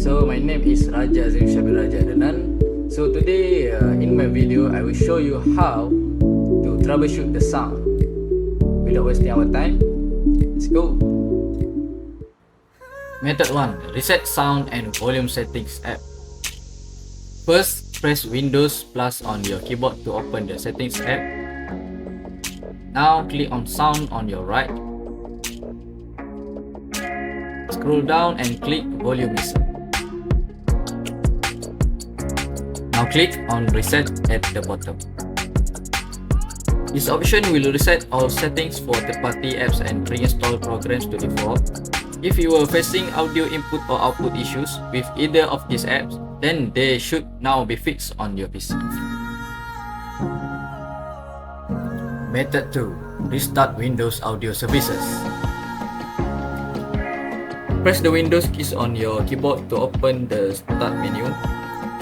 So my name is Raja Azim Shabir Raja Adenan. So today in my video I will show you how to troubleshoot the sound. Without wasting our time, let's go. Method 1. Reset sound and volume settings app. First, press Windows plus on your keyboard to open the settings app. Now click on sound on your right. Scroll down and click volume reset. Now click on reset at the bottom. This option will reset all settings for third-party apps and pre-installed programs to default. If you are facing audio input or output issues with either of these apps, then they should now be fixed on your PC. Method 2. Restart Windows Audio Services. Press the Windows keys on your keyboard to open the Start menu.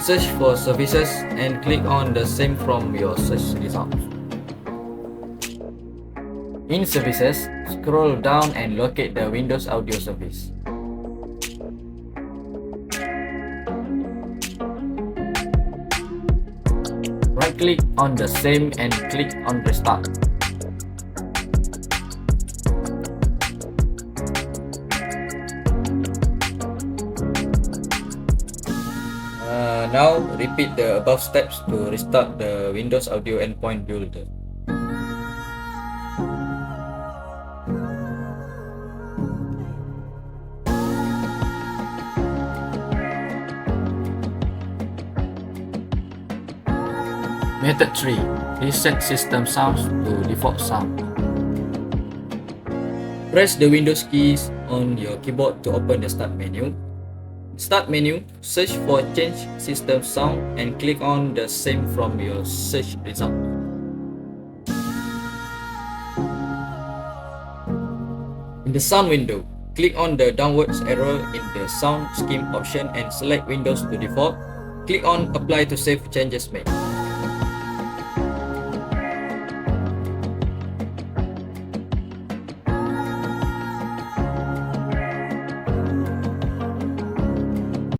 Search for Services and click on the same from your search results. In Services, scroll down and locate the Windows Audio Service. Right-click on the same and click on Restart. Now repeat the above steps to restart the Windows Audio Endpoint Builder. Method 3. Reset system sounds to default sound. Press the Windows keys on your keyboard to open the Start menu. Start menu, search for Change System Sound and click on the same from your search result. In the sound window, click on the downwards arrow in the sound scheme option and select Windows to default. Click on Apply to save changes made.